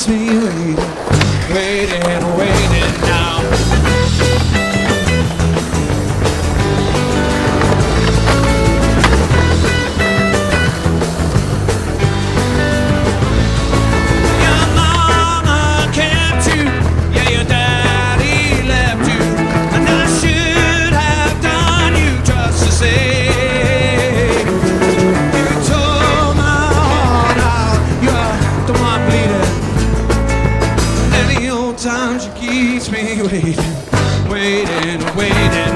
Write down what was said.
keeps me waiting, waiting, waiting now. Your mama kept you, yeah, your daddy left you, and I should have done you just the same. Times she keeps me waiting, waiting, waiting.